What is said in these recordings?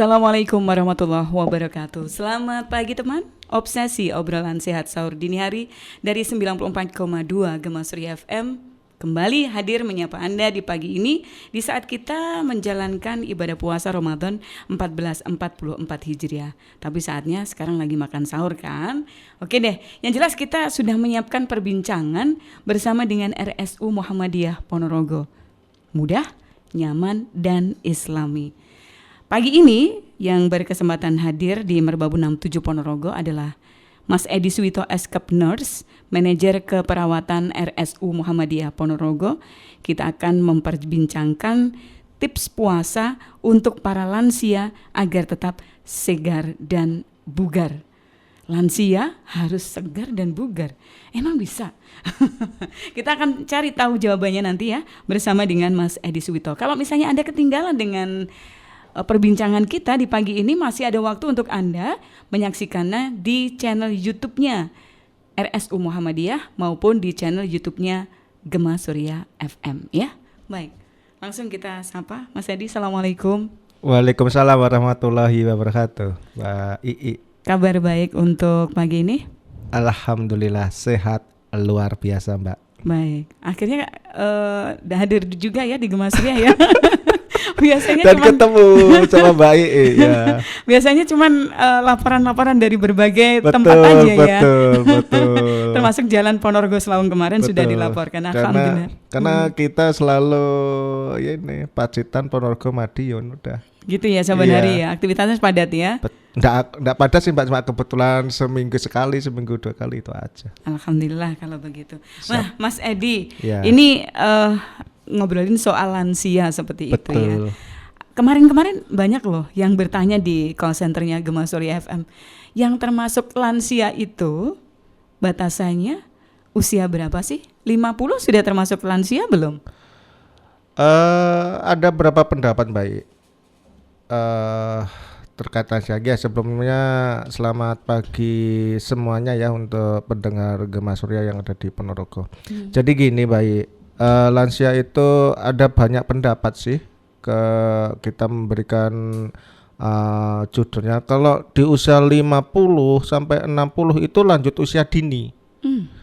Assalamualaikum warahmatullahi wabarakatuh. Selamat pagi teman. Obsesi obrolan sehat sahur dini hari dari 94,2 Gema Surya FM kembali hadir menyapa Anda di pagi ini di saat kita menjalankan ibadah puasa Ramadan 1444 Hijriah. Tapi saatnya sekarang lagi makan sahur kan? Oke deh, yang jelas kita sudah menyiapkan perbincangan bersama dengan RSU Muhammadiyah Ponorogo. Mudah, nyaman, dan islami. Pagi ini yang berkesempatan hadir di Merbabu 67 Ponorogo adalah Mas Edi Suwito SKep Nurse, Manajer Keperawatan RSU Muhammadiyah Ponorogo. Kita akan memperbincangkan tips puasa untuk para lansia agar tetap segar dan bugar. Lansia harus segar dan bugar. Emang bisa? Kita akan cari tahu jawabannya nanti ya bersama dengan Mas Edi Suwito. Kalau misalnya Anda ketinggalan dengan perbincangan kita di pagi ini, masih ada waktu untuk Anda menyaksikannya di channel YouTube-nya RSU Muhammadiyah maupun di channel YouTube-nya Gema Surya FM ya. Baik, langsung kita sapa Mas Edi. Assalamualaikum. Waalaikumsalam warahmatullahi wabarakatuh. Mbak Ii. Kabar baik untuk pagi ini? Alhamdulillah sehat luar biasa Mbak. Baik, akhirnya hadir juga ya di Gema Surya ya. Biasanya dan cuman ketemu sama Mbak Ii ya. Biasanya cuman laporan-laporan dari berbagai betul, tempat aja ya. Betul. Termasuk Jalan Ponorogo Selawung kemarin sudah dilaporkan. Alhamdulillah. Karena kita selalu ya ini Pacitan Ponorogo Madiun udah. Gitu ya saban hari ya. Aktivitasnya padat ya. Enggak padat sih Mbak, cuma kebetulan seminggu sekali, seminggu 2 kali itu aja. Alhamdulillah kalau begitu. Nah, Mas Edi, ya. Ini ngobrolin soal lansia seperti betul. itu ya. Kemarin-kemarin banyak loh yang bertanya di call centernya Gema Surya FM. Yang termasuk lansia itu batasannya usia berapa sih? 50 sudah termasuk lansia belum? Ada berapa pendapat baik terkait lansia. Ya, sebelumnya selamat pagi semuanya ya untuk pendengar Gema Surya yang ada di Ponorogo. Jadi gini baik, lansia itu ada banyak pendapat sih. Kita memberikan judulnya kalau di usia 50 sampai 60 itu lanjut usia dini.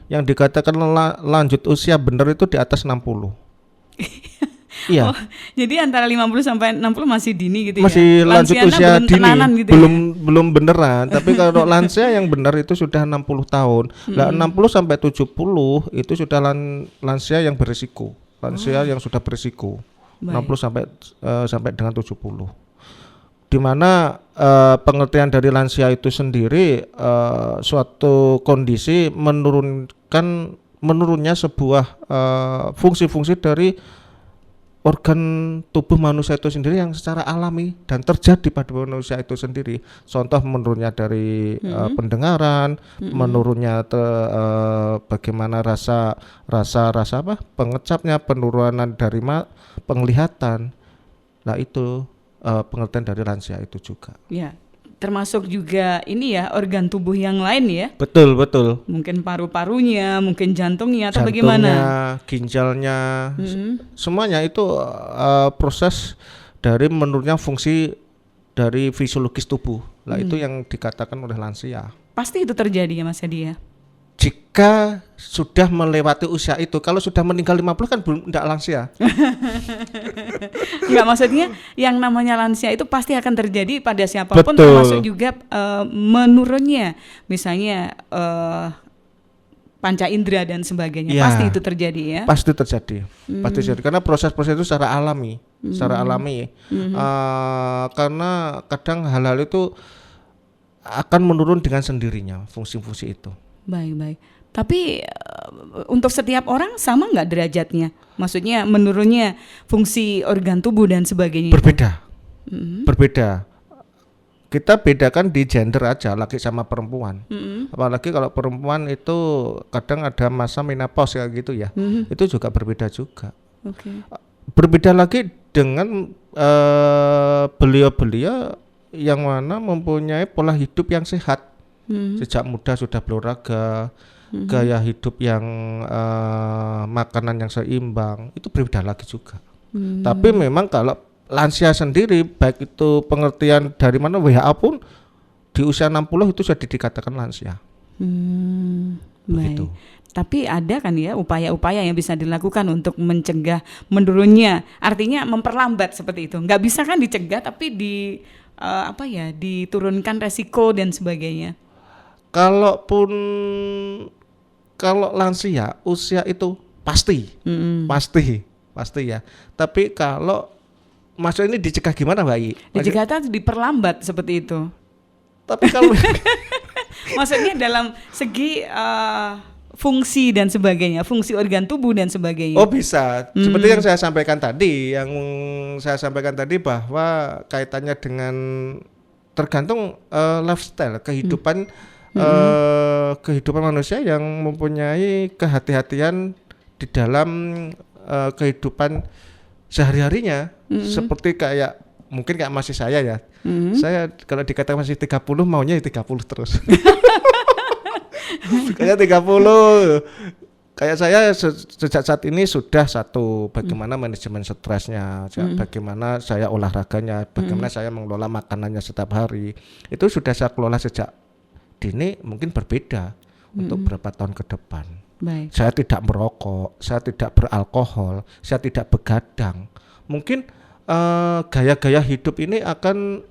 Yang dikatakan lanjut usia benar itu di atas 60. Iya. Oh, jadi antara 50 sampai 60 masih dini gitu masih ya. Lanjut usia dini. Gitu belum beneran, tapi kalau lansia yang benar itu sudah 60 tahun. Lah 60 sampai 70 itu sudah lansia yang berisiko. Lansia yang sudah berisiko. Baik. 60 sampai dengan 70. Di mana pengertian dari lansia itu sendiri suatu kondisi menurunnya sebuah fungsi-fungsi dari organ tubuh manusia itu sendiri yang secara alami dan terjadi pada manusia itu sendiri. Contoh menurunnya dari pendengaran, menurunnya bagaimana rasa apa? Pengecapnya, penurunan dari penglihatan. Nah itu pengertian dari lansia itu juga. Ya. Termasuk juga ini ya organ tubuh yang lain ya. Betul. Mungkin paru-parunya, mungkin jantungnya atau bagaimana? Ginjalnya, semuanya itu proses dari menurunnya fungsi dari fisiologis tubuh. Lah itu yang dikatakan oleh lansia. Pasti itu terjadi ya Mas Edi ya. Jika sudah melewati usia itu, kalau sudah meninggal 50 kan belum tidak lansia. Enggak, maksudnya yang namanya lansia itu pasti akan terjadi pada siapapun. Betul. Termasuk juga menurunnya misalnya panca indera dan sebagainya. Ya, pasti itu terjadi ya. Pasti terjadi. Pasti terjadi karena proses-proses itu secara alami, karena kadang hal-hal itu akan menurun dengan sendirinya fungsi-fungsi itu. Baik. Tapi untuk setiap orang sama nggak derajatnya? Maksudnya menurunnya fungsi organ tubuh dan sebagainya. Berbeda. Kita bedakan di gender aja, laki sama perempuan. Apalagi kalau perempuan itu kadang ada masa menopause kayak gitu ya. Itu juga berbeda juga. Okay. Berbeda lagi dengan beliau-beliau yang mana mempunyai pola hidup yang sehat. Sejak muda sudah berolahraga, gaya hidup yang makanan yang seimbang, itu berbeda lagi juga. Tapi memang kalau lansia sendiri, baik itu pengertian dari mana WHO pun di usia 60 itu sudah dikatakan lansia. Baik. Tapi ada kan ya upaya-upaya yang bisa dilakukan untuk mencegah menurunnya, artinya memperlambat seperti itu. Nggak bisa kan dicegah, tapi diturunkan resiko dan sebagainya. Kalau lansia usia itu pasti ya. Tapi kalau maksud ini dicegah gimana, Mbak I? Dicegah atau diperlambat seperti itu. Tapi kalau maksudnya dalam segi fungsi dan sebagainya, fungsi organ tubuh dan sebagainya. Oh bisa, seperti yang saya sampaikan tadi, bahwa kaitannya dengan tergantung lifestyle, kehidupan manusia yang mempunyai kehati-hatian di dalam kehidupan sehari-harinya, seperti mungkin kayak masih saya ya. Saya kalau dikatakan masih 30 maunya 30 terus. Kayak 30. Kayak saya sejak saat ini sudah bagaimana manajemen stresnya, bagaimana saya olahraganya, bagaimana saya mengelola makanannya setiap hari. Itu sudah saya kelola sejak dini, mungkin berbeda untuk beberapa tahun ke depan. Baik. Saya tidak merokok, saya tidak beralkohol, saya tidak begadang. Mungkin gaya-gaya hidup ini akan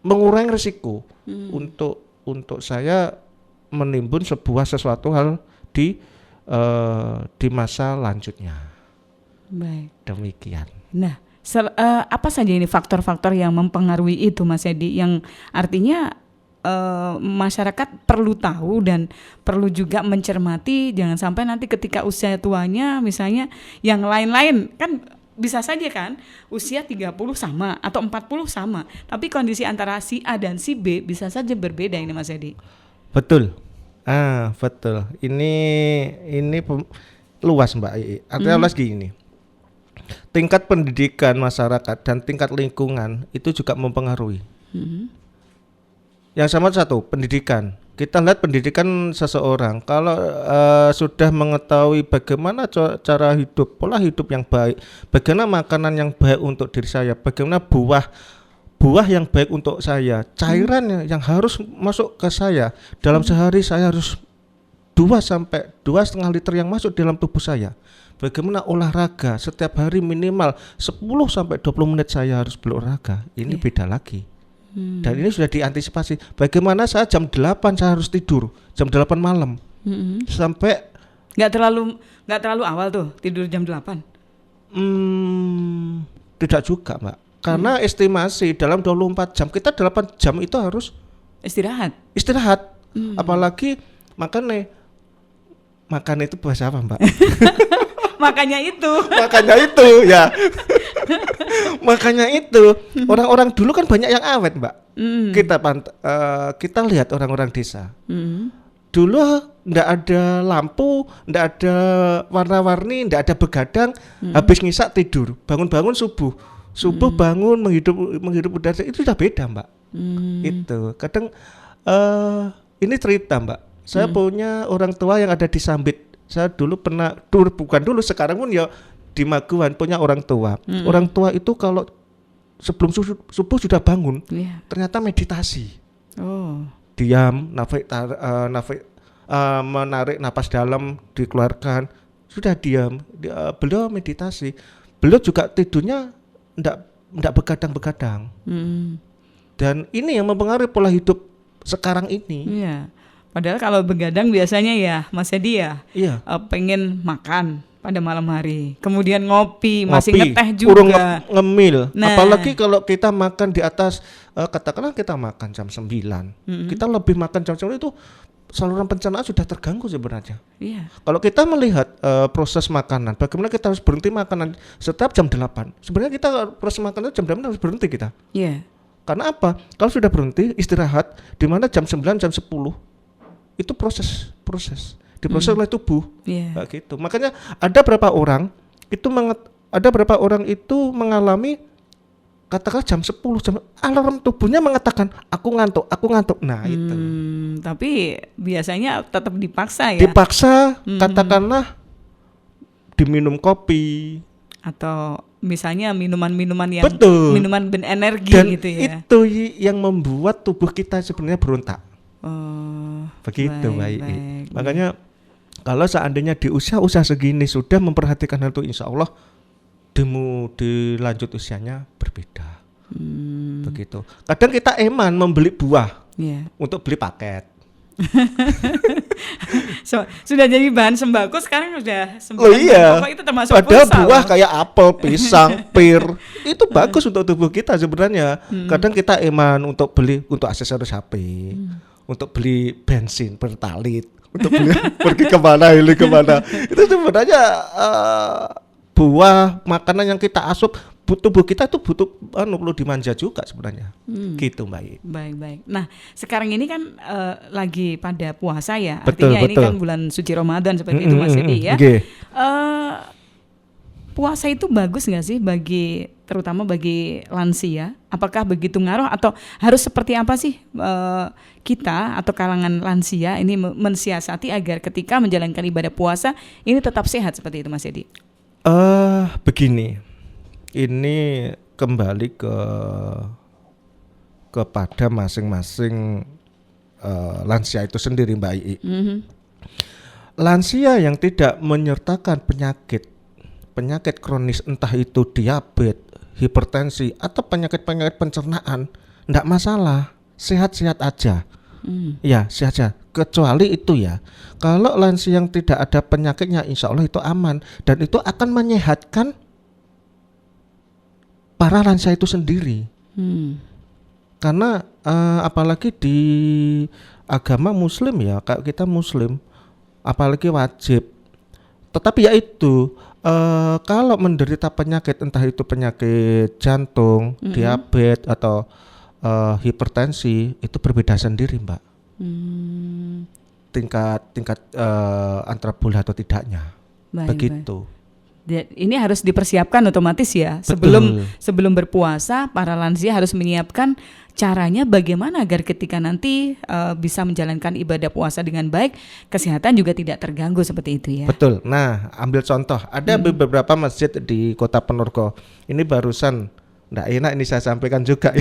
mengurangi risiko untuk saya menimbun sesuatu hal di masa lanjutnya. Baik. Demikian. Nah, apa saja ini faktor-faktor yang mempengaruhi itu, Mas Edi, yang artinya masyarakat perlu tahu dan perlu juga mencermati, jangan sampai nanti ketika usia tuanya misalnya yang lain-lain kan bisa saja kan usia 30 sama atau 40 sama, tapi kondisi antara si A dan si B bisa saja berbeda ini, Mas Edi. Betul. Betul. Ini luas, Mbak I. Artinya luas gini. Tingkat pendidikan masyarakat dan tingkat lingkungan itu juga mempengaruhi. Yang sama satu, pendidikan. Kita lihat pendidikan seseorang, kalau sudah mengetahui bagaimana cara hidup, pola hidup yang baik, bagaimana makanan yang baik untuk diri saya, bagaimana buah yang baik untuk saya, cairan yang harus masuk ke saya dalam sehari, saya harus 2,5 liter yang masuk dalam tubuh saya. Bagaimana olahraga, setiap hari minimal 10-20 menit saya harus berolahraga. Ini beda lagi. Dan ini sudah diantisipasi. Bagaimana saya jam 8 saya harus tidur, jam 8 malam. Sampai nggak terlalu awal tuh tidur jam 8. Tidak juga, Mbak. Karena estimasi dalam 24 jam kita 8 jam itu harus istirahat. Apalagi makan itu bahasa apa, Mbak? Makanya itu ya. Makanya itu orang-orang dulu kan banyak yang awet, Mbak. Kita lihat orang-orang desa. Dulu ndak ada lampu, ndak ada warna-warni, ndak ada begadang, habis ngisak tidur, bangun-bangun subuh bangun menghirup udara, itu sudah beda, Mbak. Itu kadang ini cerita, Mbak. Saya punya orang tua yang ada di Sambit. Saya dulu pernah sekarang pun ya di Maguwan punya orang tua. Orang tua itu kalau sebelum subuh sudah bangun, ternyata meditasi. Diam, menarik napas dalam, dikeluarkan, sudah diam. Beliau meditasi. Beliau juga tidurnya enggak begadang-begadang. Dan ini yang mempengaruhi pola hidup sekarang ini. Iya. Padahal kalau begadang biasanya ya Mas Edi pengen makan pada malam hari, kemudian ngopi, masih ngeteh juga, ngemil. Apalagi kalau kita makan di atas, katakanlah kita makan jam 9, kita lebih makan jam 9 itu saluran pencernaan sudah terganggu sebenarnya. Kalau kita melihat proses makanan, bagaimana kita harus berhenti makanan setiap jam 8. Sebenarnya kita proses makanan jam 8 harus berhenti kita. Karena apa? Kalau sudah berhenti istirahat, di mana jam 9, jam 10 itu proses diproses oleh tubuh, gitu. Makanya ada berapa orang itu mengalami katakan jam 10 alarm tubuhnya mengatakan aku ngantuk. Nah itu. Tapi biasanya tetap dipaksa ya. Katakanlah diminum kopi Atau misalnya minuman-minuman yang Betul. minuman berenergi Dan gitu ya. itu yang membuat tubuh kita sebenarnya berontak. Oh, Begitu Mbak Ii. baik. Makanya kalau seandainya di usia segini sudah memperhatikan hal itu, insya Allah di lanjut usianya berbeda. Begitu. Kadang kita eman membeli buah Iya. untuk beli paket. Sudah jadi bahan sembako sekarang udah Oh iya. pokok itu termasuk Padahal pulsa buah loh. kayak apel, pisang, pir itu bagus untuk tubuh kita sebenarnya. Kadang kita eman untuk beli untuk aksesoris HP, untuk beli bensin pertalit, untuk beli pergi kemana ini kemana. Itu sebenarnya buah makanan yang kita asup tubuh kita itu butuh perlu dimanja juga sebenarnya. Gitu Mbak I. Baik. Nah, sekarang ini kan lagi pada puasa ya. Betul, Artinya ini betul. kan bulan suci Ramadan seperti itu Mas Edi ya. Nggih. Puasa itu bagus nggak sih terutama bagi lansia? Apakah begitu ngaruh atau harus seperti apa sih kita atau kalangan lansia ini mensiasati agar ketika menjalankan ibadah puasa ini tetap sehat seperti itu Mas Edi? Begini. Ini kembali kepada masing-masing lansia itu sendiri Mbak Ii. Lansia yang tidak menyertakan penyakit kronis, entah itu diabetes, hipertensi atau penyakit pencernaan, enggak masalah, sehat-sehat aja. Ya, sehat-sehat. Kecuali itu ya, kalau lansia yang tidak ada penyakitnya, insya Allah itu aman dan itu akan menyehatkan para lansia itu sendiri. Karena apalagi di agama Muslim ya, kayak kita Muslim, apalagi wajib. Tetapi ya itu kalau menderita penyakit, entah itu penyakit jantung, diabetes atau hipertensi, itu berbeda sendiri Mbak. Tingkat antara boleh atau tidaknya. Begitu. Ini harus dipersiapkan otomatis ya. Betul. Sebelum berpuasa, para lansia harus menyiapkan caranya bagaimana agar ketika nanti bisa menjalankan ibadah puasa dengan baik, kesehatan juga tidak terganggu seperti itu ya. Betul. Nah, ambil contoh, ada beberapa masjid di Kota Ponorogo. Ini barusan nggak enak ini saya sampaikan juga.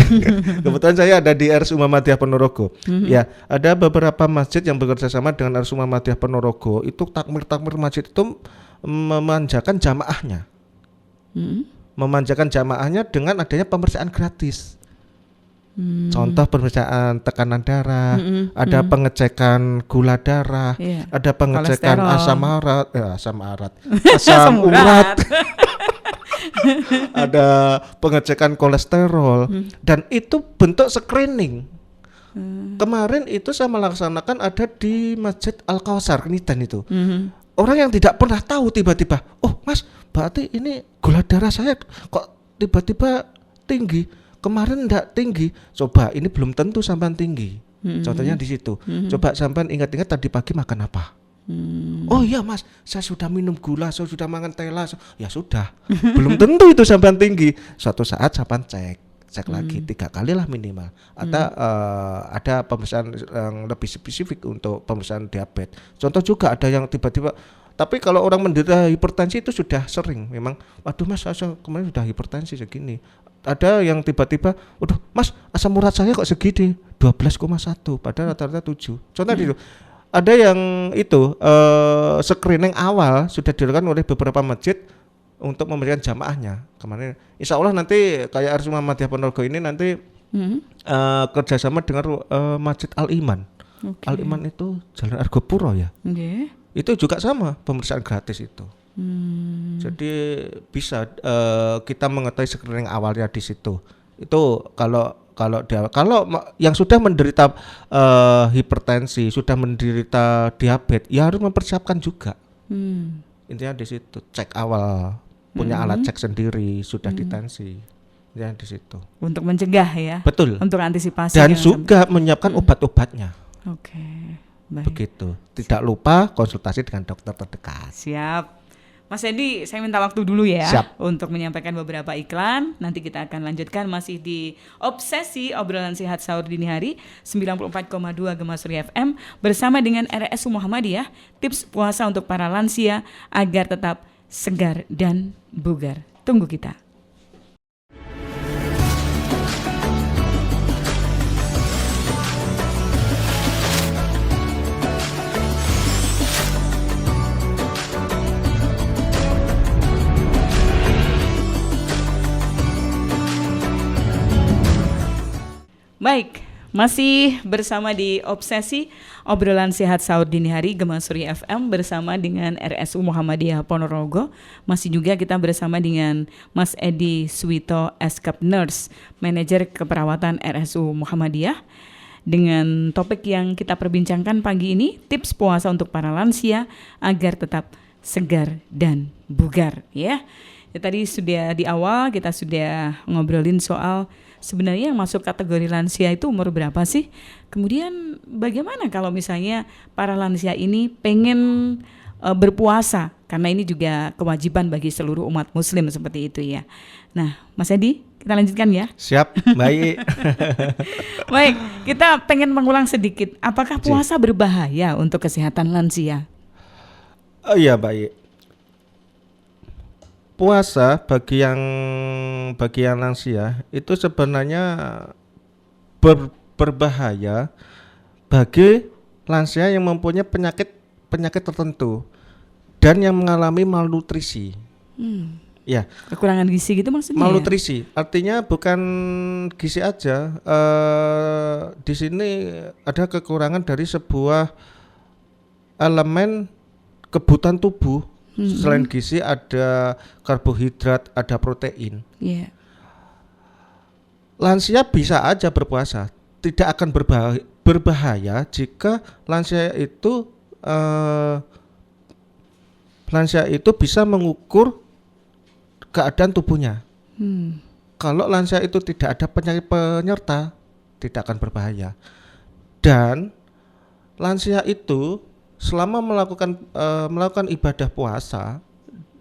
Kebetulan saya ada di RS Muhammadiyah Ponorogo. Ya, ada beberapa masjid yang bekerja sama dengan RS Muhammadiyah Ponorogo. Itu takmir masjid itu memanjakan jamaahnya. Memanjakan jamaahnya dengan adanya pemeriksaan gratis. Contoh pemeriksaan tekanan darah, ada pengecekan gula darah, ada pengecekan asam urat. Ada pengecekan kolesterol dan itu bentuk screening. Kemarin itu saya melaksanakan ada di Masjid Al-Kausar Kenidan itu. Orang yang tidak pernah tahu tiba-tiba, oh Mas, berarti ini gula darah saya kok tiba-tiba tinggi. Kemarin enggak tinggi. Coba ini belum tentu sampean tinggi. Contohnya di situ. Coba sampean ingat-ingat tadi pagi makan apa? Oh iya Mas, saya sudah minum gula, saya sudah makan tela. Ya sudah. Belum tentu itu sampean tinggi. Suatu saat sampean cek lagi 3 kali lah minimal. Atau ada pemeriksaan yang lebih spesifik untuk pemeriksaan diabetes. Contoh juga ada yang tiba-tiba, tapi kalau orang menderita hipertensi itu sudah sering memang, waduh Mas, saya kemarin sudah hipertensi segini. Ada yang tiba-tiba, waduh Mas, asam urat saya kok segini 12,1 padahal rata-rata 7. Contoh itu. Ada yang itu screening awal sudah dilakukan oleh beberapa masjid untuk memberikan jamaahnya. Kemarin insya Allah nanti kayak RS Muhammadiyah Ponorogo ini nanti kerjasama dengan Masjid Al-Iman. Al-Iman itu Jalan Argopuro ya. Itu juga sama pemeriksaan gratis itu. Jadi bisa kita mengetahui screening awalnya di situ. Itu kalau yang sudah menderita hipertensi, sudah menderita diabetes, ya harus mempersiapkan juga. Intinya di situ, cek awal, punya alat cek sendiri, sudah ditensi. Intinya di situ. Untuk mencegah ya. Betul. Untuk antisipasi. Dan juga menyiapkan obat-obatnya. Oke. Baik. Begitu. Tidak lupa konsultasi dengan dokter terdekat. Siap. Mas Edi, saya minta waktu dulu ya. Siap. Untuk menyampaikan beberapa iklan. Nanti kita akan lanjutkan masih di Obsesi Obrolan Sehat Sahur Dini Hari 94,2 Gemasuri FM bersama dengan RS Muhammadiyah, tips puasa untuk para lansia agar tetap segar dan bugar. tunggu kita. Baik, masih bersama di Obsesi, obrolan sehat sahur dini hari Gema Suri FM bersama dengan RSU Muhammadiyah Ponorogo. Masih juga kita bersama dengan Mas Edi Suwito, Eskap Nurse, Manajer Keperawatan RSU Muhammadiyah. Dengan topik yang kita perbincangkan pagi ini, tips puasa untuk para lansia agar tetap segar dan bugar, ya. Tadi sudah di awal kita sudah ngobrolin soal sebenarnya yang masuk kategori lansia itu umur berapa sih? Kemudian bagaimana kalau misalnya para lansia ini pengen berpuasa? Karena ini juga kewajiban bagi seluruh umat muslim seperti itu ya. Nah, Mas Edi, kita lanjutkan ya. Siap, baik. Baik, kita pengen mengulang sedikit. Apakah puasa berbahaya untuk kesehatan lansia? Oh iya, baik. Puasa bagi yang lansia itu sebenarnya berbahaya bagi lansia yang mempunyai penyakit tertentu dan yang mengalami malnutrisi. Ya, Kekurangan gizi gitu maksudnya? malnutrisi artinya bukan gizi aja. Di sini ada kekurangan dari sebuah elemen kebutuhan tubuh. Selain gizi ada karbohidrat, ada protein. Yeah. Lansia bisa aja berpuasa, tidak akan berbahaya jika lansia itu bisa mengukur keadaan tubuhnya. Kalau lansia itu tidak ada penyakit penyerta, tidak akan berbahaya. Dan lansia itu selama melakukan ibadah puasa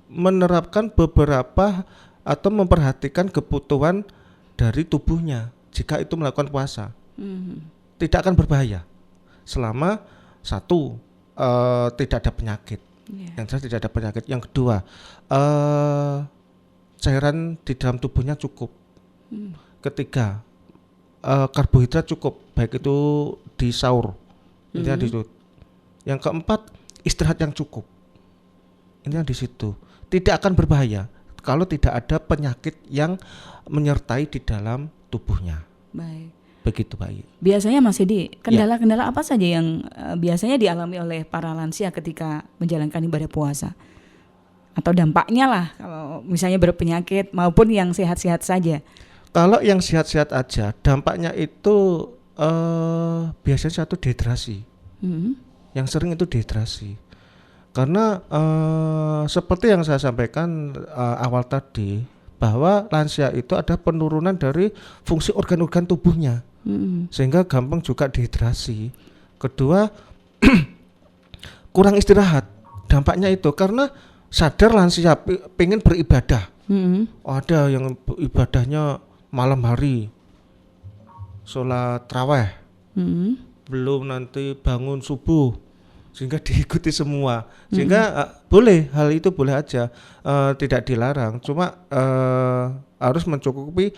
menerapkan beberapa atau memperhatikan kebutuhan dari tubuhnya jika itu melakukan puasa. Tidak akan berbahaya selama satu tidak ada penyakit. Yang jelas tidak ada penyakit. Yang kedua, cairan di dalam tubuhnya cukup. Ketiga, karbohidrat cukup, baik itu di sahur, intinya di situ. Yang keempat, istirahat yang cukup. Ini yang di situ. Tidak akan berbahaya kalau tidak ada penyakit yang menyertai di dalam tubuhnya. Baik. Begitu, baik. Biasanya Mas Edi, kendala-kendala apa saja yang biasanya dialami oleh para lansia ketika menjalankan ibadah puasa? Atau dampaknya lah kalau misalnya berpenyakit maupun yang sehat-sehat saja. Kalau yang sehat-sehat aja, dampaknya itu biasanya satu dehidrasi. Yang sering itu dehidrasi. Karena seperti yang saya sampaikan awal tadi, bahwa lansia itu ada penurunan dari fungsi organ-organ tubuhnya, sehingga gampang juga dehidrasi. Kedua, kurang istirahat. Dampaknya itu karena sadar lansia pengen beribadah. Ada yang ibadahnya malam hari, sholat tarawih, belum nanti bangun subuh, sehingga diikuti semua, sehingga boleh, hal itu boleh aja, tidak dilarang, cuma harus mencukupi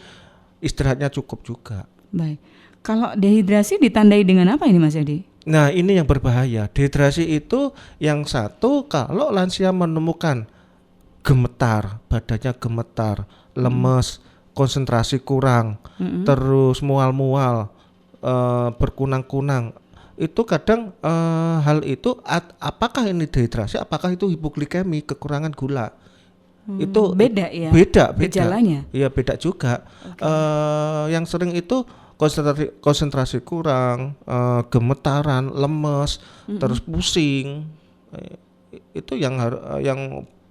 istirahatnya cukup juga. Baik, kalau dehidrasi ditandai dengan apa ini Mas Edi? Nah, ini yang berbahaya. Dehidrasi itu yang satu, kalau lansia menemukan gemetar, badannya gemetar, lemes, konsentrasi kurang, terus mual-mual, berkunang-kunang, itu kadang hal itu apakah ini dehidrasi, apakah itu hipoglikemi, kekurangan gula. Itu beda ya, beda gejalanya. Iya, beda juga. Yang sering itu konsentrasi kurang, gemetaran, lemes, terus pusing, itu yang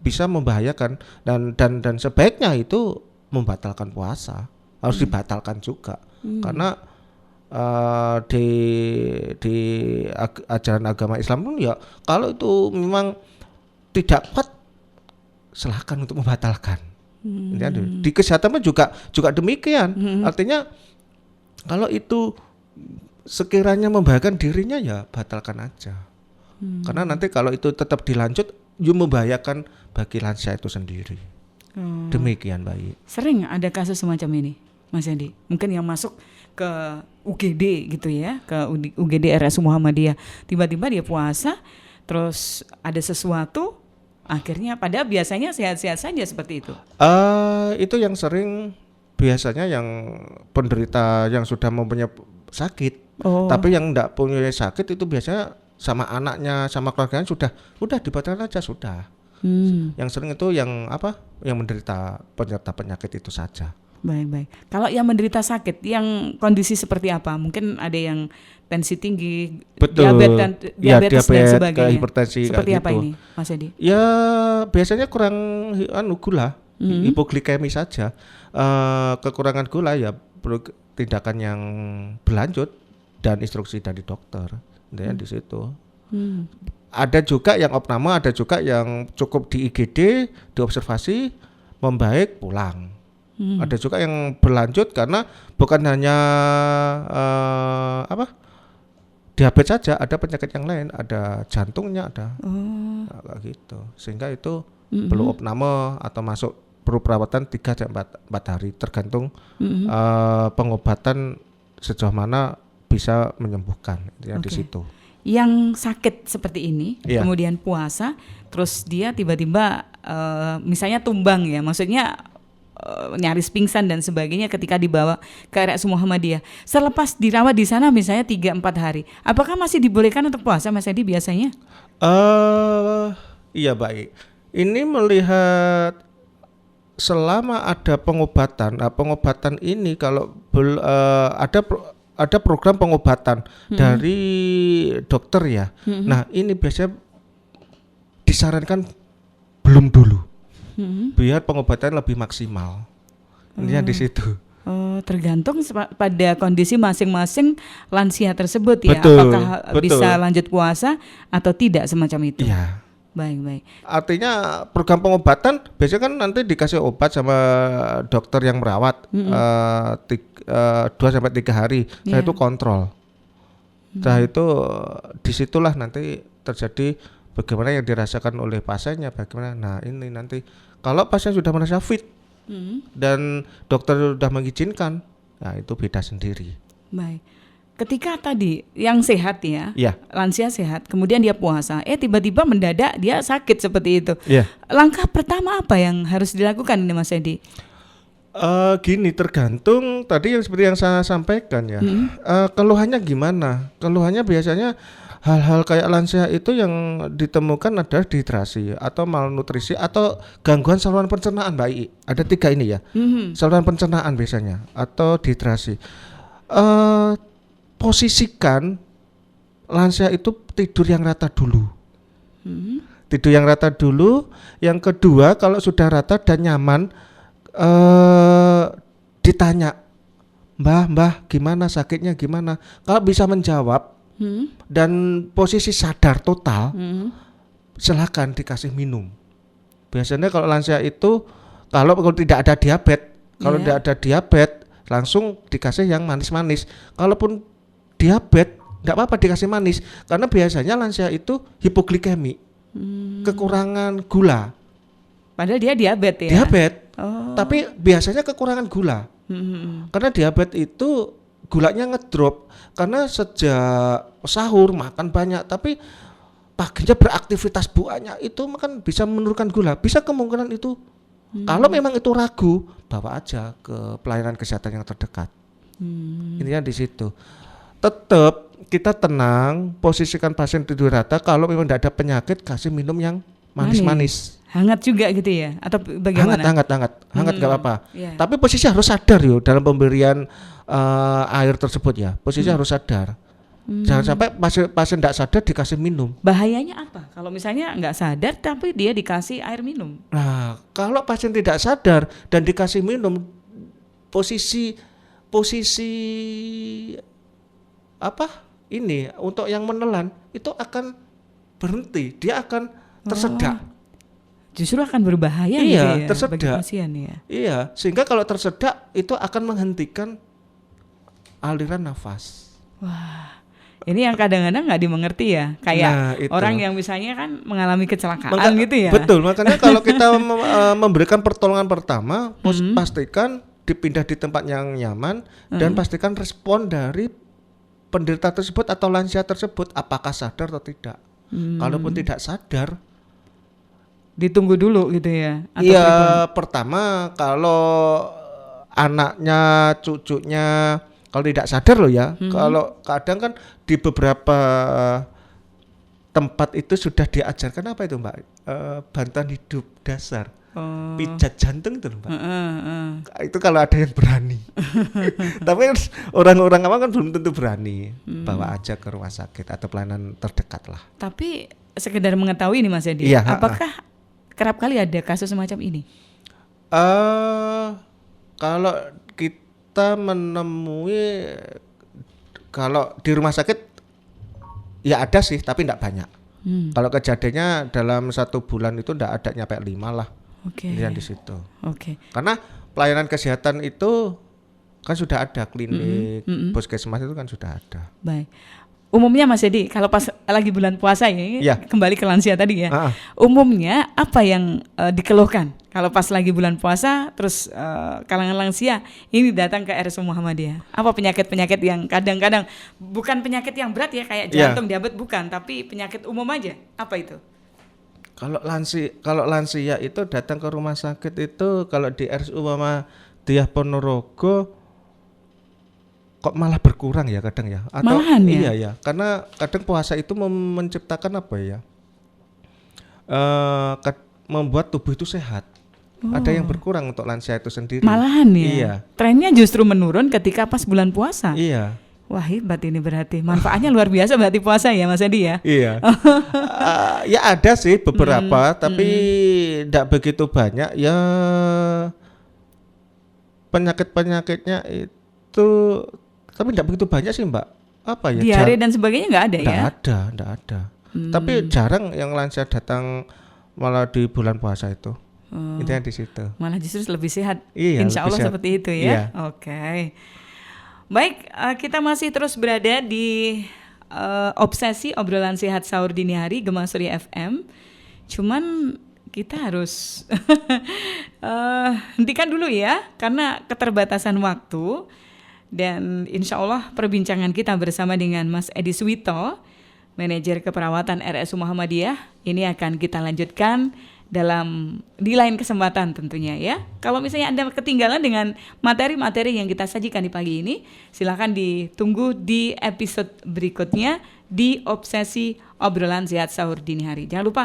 bisa membahayakan, dan sebaiknya itu membatalkan puasa, harus dibatalkan juga. Karena di ajaran agama Islam pun ya, kalau itu memang tidak kuat, silahkan untuk membatalkan. Di kesehatan pun juga demikian. Artinya kalau itu sekiranya membahayakan dirinya, ya batalkan aja. Karena nanti kalau itu tetap dilanjut, membahayakan bagi lansia itu sendiri. Demikian Mbak. Sering ada kasus semacam ini, Mas Edi. Mungkin yang masuk ke UGD gitu ya, ke UGD RS Muhammadiyah. Tiba-tiba dia puasa, terus ada sesuatu, akhirnya padahal biasanya sehat-sehat saja seperti itu. Itu yang sering biasanya yang penderita yang sudah mempunyai sakit, tapi yang enggak punya sakit itu biasanya sama anaknya, sama keluarganya udah dibatalkan aja sudah. Yang sering itu yang menderita penyerta penyakit itu saja. Baik. Kalau yang menderita sakit, yang kondisi seperti apa? Mungkin ada yang tensi tinggi, diabetes dan sebagainya. Hipertensi seperti apa gitu. ini, Mas Edi? Ya biasanya kurang gula, hipoglikemi saja. Kekurangan gula ya perlu tindakan yang berlanjut dan instruksi dari dokter. Di situ. Ada juga yang opname, ada juga yang cukup di IGD, diobservasi, membaik, pulang. Ada juga yang berlanjut karena bukan hanya diabetes saja, ada penyakit yang lain, ada jantungnya, ada gitu. Sehingga itu perlu opname atau masuk perlu perawatan 3-4 hari tergantung pengobatan sejauh mana bisa menyembuhkan di situ. Yang sakit seperti ini, kemudian puasa, terus dia tiba-tiba misalnya tumbang ya, maksudnya nyaris pingsan dan sebagainya ketika dibawa ke RS Muhammadiyah. Selepas dirawat di sana misalnya 3-4 hari, apakah masih dibolehkan untuk puasa, Mas Edi biasanya? Iya baik. Ini melihat selama ada pengobatan, pengobatan ini kalau ada program pengobatan dari dokter ya. Nah ini biasanya disarankan belum dulu, biar pengobatan lebih maksimal. Intinya di situ. Tergantung pada kondisi masing-masing lansia tersebut ya. Betul, Apakah bisa lanjut puasa atau tidak semacam itu. Iya. Baik. Artinya program pengobatan biasanya kan nanti dikasih obat sama dokter yang merawat 2-3 hari. Setelah itu kontrol. Setelah itu disitulah nanti terjadi bagaimana yang dirasakan oleh pasiennya, bagaimana. Nah ini nanti kalau pasien sudah merasa fit dan dokter sudah mengizinkan, nah itu beda sendiri. Baik. Ketika tadi yang sehat ya, lansia sehat, kemudian dia puasa, tiba-tiba mendadak dia sakit seperti itu. Langkah pertama apa yang harus dilakukan ini, Mas Edi? Gini, tergantung tadi yang seperti yang saya sampaikan ya. Keluhannya gimana? Keluhannya biasanya hal-hal kayak lansia itu yang ditemukan adalah dehidrasi atau malnutrisi atau gangguan saluran pencernaan, Mbak. Ada 3 ini ya. Saluran pencernaan biasanya atau dehidrasi. Posisikan lansia itu tidur yang rata dulu. Tidur yang rata dulu. Yang kedua, kalau sudah rata dan nyaman, ditanya, Mbah, gimana sakitnya gimana? Kalau bisa menjawab dan posisi sadar total, silakan dikasih minum. Biasanya kalau lansia itu, kalau tidak ada diabetes, tidak ada diabetes, langsung dikasih yang manis-manis. Kalaupun diabetes, tidak apa-apa dikasih manis, karena biasanya lansia itu hipoglikemi, kekurangan gula. Padahal dia diabetes ya? Diabetes, tapi biasanya kekurangan gula. Karena diabetes itu gulanya ngedrop, karena sejak sahur makan banyak, tapi paginya beraktivitas banyak, itu kan bisa menurunkan gula. Bisa kemungkinan itu, kalau memang itu ragu, bawa aja ke pelayanan kesehatan yang terdekat. Intinya di situ. Tetap kita tenang, posisikan pasien tidur rata. Kalau memang tidak ada penyakit, kasih minum yang manis-manis. Hangat juga gitu ya? Atau bagaimana? Hangat nggak apa-apa. Tapi posisi harus sadar yo dalam pemberian air tersebut ya. Posisi harus sadar. Jangan sampai pasien tidak sadar dikasih minum. Bahayanya apa? Kalau misalnya nggak sadar tapi dia dikasih air minum. Nah, kalau pasien tidak sadar dan dikasih minum, posisi ini untuk yang menelan itu akan berhenti, dia akan tersedak. Justru akan berbahaya gitu ya tersedak. Bagi pasien ya. Iya, sehingga kalau tersedak itu akan menghentikan aliran nafas. Wah, Ini yang kadang-kadang nggak dimengerti ya, kayak Nah, itu. orang yang misalnya kan mengalami kecelakaan gitu ya. Betul, makanya kalau kita memberikan pertolongan pertama, pastikan dipindah di tempat yang nyaman dan pastikan respon dari penderita tersebut atau lansia tersebut apakah sadar atau tidak. Kalaupun tidak sadar, Ditunggu dulu gitu ya. Atau iya, pribadi. pertama kalau anaknya, cucunya kalau tidak sadar loh ya. Kalau kadang kan di beberapa tempat itu sudah diajarkan apa itu Mbak? Bantuan hidup dasar. Oh. Pijat jantung itu loh Mbak. Itu kalau ada yang berani. Tapi kan orang-orang awam kan belum tentu berani. Bawa aja ke rumah sakit atau pelayanan terdekat lah. Tapi sekedar mengetahui nih Mas Edi, Iya, apakah kerap kali ada kasus semacam ini? Kalau kita menemui kalau di rumah sakit ya ada sih tapi tidak banyak. Kalau kejadiannya dalam 1 bulan itu tidak ada nyampe 5 lah. Oke. Yang di situ. Oke. Karena pelayanan kesehatan itu kan sudah ada klinik, puskesmas itu kan sudah ada. Baik. Umumnya Mas Edi, kalau pas lagi bulan puasa ini Ya. kembali ke lansia tadi ya. Umumnya apa yang dikeluhkan kalau pas lagi bulan puasa terus kalangan lansia ini datang ke RSU Muhammadiyah? Apa penyakit-penyakit yang kadang-kadang bukan penyakit yang berat ya kayak jantung, diabetes bukan, tapi penyakit umum aja. Apa itu? Kalau lansia itu datang ke rumah sakit itu kalau di RSU Muhammadiyah Ponorogo kok malah berkurang ya kadang ya, atau malahan ya? Iya ya, karena kadang puasa itu menciptakan apa ya, membuat tubuh itu sehat. Ada yang berkurang untuk lansia itu sendiri. Malahan ya? Iya. Trennya justru menurun ketika pas bulan puasa. Iya. Wah, hebat ini berarti manfaatnya luar biasa berarti puasa ya Mas Edi ya? Iya. Ya ada sih beberapa, tapi tidak begitu banyak ya. Penyakit-penyakitnya itu tapi tidak begitu banyak sih Mbak. Apa ya? Diare dan sebagainya nggak ada ya? Nggak ada. Tapi jarang yang lansia datang malah di bulan puasa itu. Intinya di situ. Malah justru lebih sehat. Iya, Insya Allah lebih sehat. seperti itu ya. Iya. Oke. Baik, kita masih terus berada di obsesi obrolan sehat sahur dini hari Gema Surya FM. Cuman kita harus hentikan dulu ya karena keterbatasan waktu. Dan insya Allah perbincangan kita bersama dengan Mas Edi Suwito, manajer keperawatan RSU Muhammadiyah, ini akan kita lanjutkan di lain kesempatan tentunya ya. Kalau misalnya Anda ketinggalan dengan materi-materi yang kita sajikan di pagi ini, silakan ditunggu di episode berikutnya di Obsesi Obrolan Sehat Sahur Dini Hari. Jangan lupa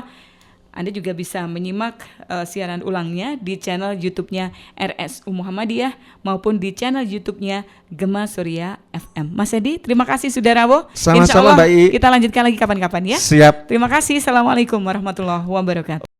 Anda juga bisa menyimak siaran ulangnya di channel YouTube-nya RSU Muhammadiyah maupun di channel YouTube-nya Gema Surya FM. Mas Edi, terima kasih sudah rawuh. Sama-sama Insya Allah Mbak I. kita lanjutkan lagi kapan-kapan ya. Siap. Terima kasih. Assalamualaikum warahmatullahi wabarakatuh.